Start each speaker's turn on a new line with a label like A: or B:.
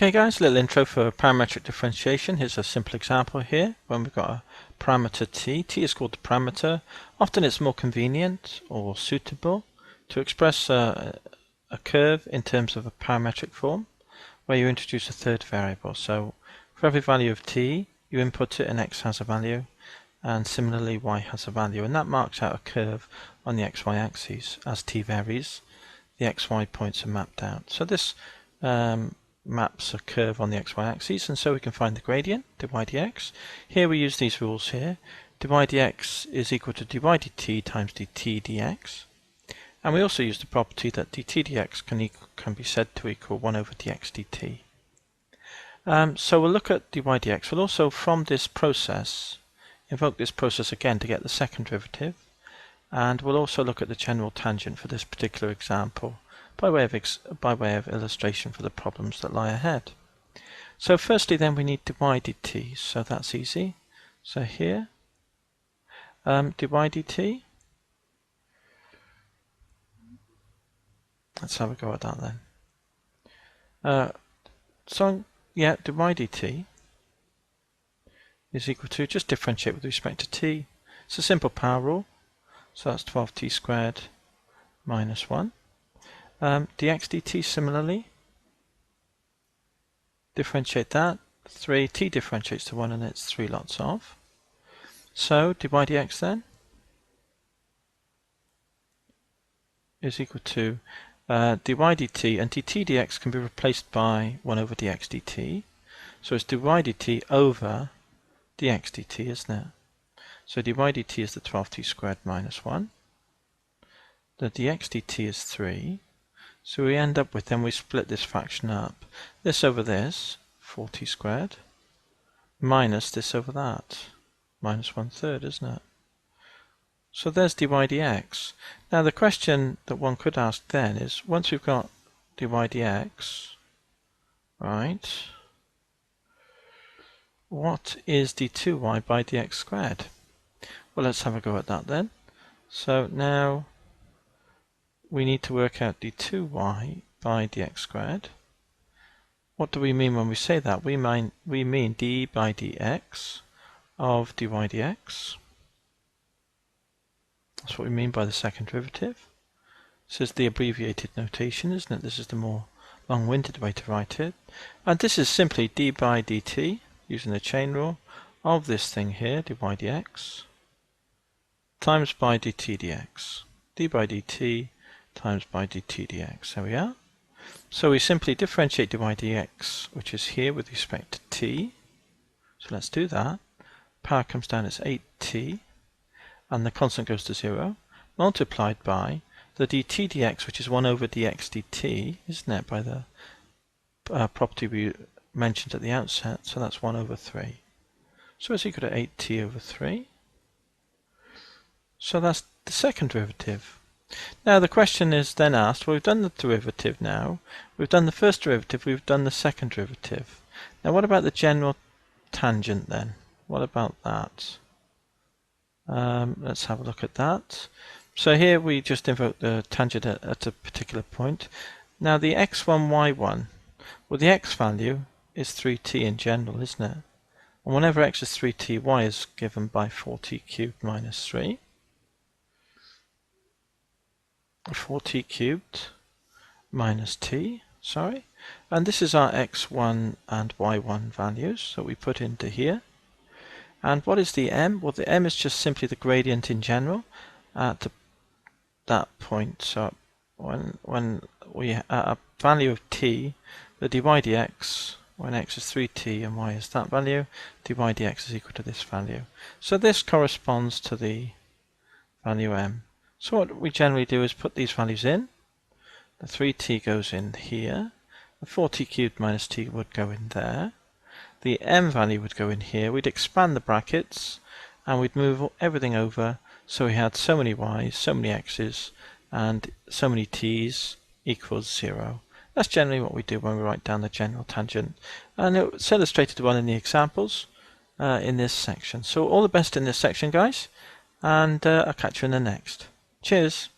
A: Okay guys, a little intro for parametric differentiation. Here's a simple example here when we've got a parameter t. T is called the parameter. Often it's more convenient or suitable to express a curve in terms of a parametric form where you introduce a third variable. So for every value of t, you input it and x has a value, and similarly y has a value, and that marks out a curve on the xy axis. As t varies, the xy points are mapped out. So this maps a curve on the xy axis, and so we can find the gradient, dy dx. Here we use these rules here. Dy dx is equal to dy dt times dt dx. And we also use the property that dt dx can be said to equal 1 over dx dt. So we'll look at dy dx. We'll also, from this process, invoke this process again to get the second derivative. And we'll also look at the general tangent for this particular example by way of illustration for the problems that lie ahead. So firstly then we need dy dt, so that's easy. So here, dy dt, let's have a go at that then. So yeah, dy dt is equal to, just differentiate with respect to t. It's a simple power rule, so that's 12t squared minus 1. Dx dt similarly, differentiate that, 3, t differentiates to 1 and it's 3 lots of. So dy dx then is equal to dy dt, and dt dx can be replaced by 1 over dx dt. So it's dy dt over dx dt, isn't it? So dy dt is the 12t squared minus 1. The dx dt is 3. So we end up with, then we split this fraction up. This over this, 4t squared, minus this over that, minus 1/3, isn't it? So there's dy dx. Now the question that one could ask then is, once we've got dy dx, right, what is d2y by dx squared? Well, let's have a go at that then. So now we need to work out d2y by dx squared. What do we mean when we say that? We mean d by dx of dy dx. That's what we mean by the second derivative. This is the abbreviated notation, isn't it? This is the more long-winded way to write it. And this is simply d by dt, using the chain rule, of this thing here, dy dx, times by dt dx. d by dt times by dt dx. There we are. So we simply differentiate dy dx, which is here with respect to t. So let's do that. Power comes down as 8t, and the constant goes to 0, multiplied by the dt dx, which is 1 over dx dt, isn't it, by the property we mentioned at the outset. So that's 1 over 3. So it's equal to 8t over 3. So that's the second derivative. Now the question is then asked, well, we've done the derivative now, we've done the first derivative, we've done the second derivative. Now what about the general tangent then? What about that? Let's have a look at that. So here we just invoke the tangent at a particular point. Now the x1, y1, well, the x value is 3t in general, isn't it? And whenever x is 3t, y is given by 4t cubed minus 3. 4t cubed minus t, sorry, and this is our x1 and y1 values that we put into here. And what is the m? Well, the m is just simply the gradient in general at that point. So when we at a value of t, the dy dx, when x is 3t and y is that value, dy dx is equal to this value. So this corresponds to the value m. So what we generally do is put these values in. The 3t goes in here. The 4t cubed minus t would go in there. The m value would go in here. We'd expand the brackets and we'd move everything over. So we had so many y's, so many x's, and so many t's equals 0. That's generally what we do when we write down the general tangent. And it's illustrated one in the examples in this section. So all the best in this section, guys. And I'll catch you in the next. Cheers.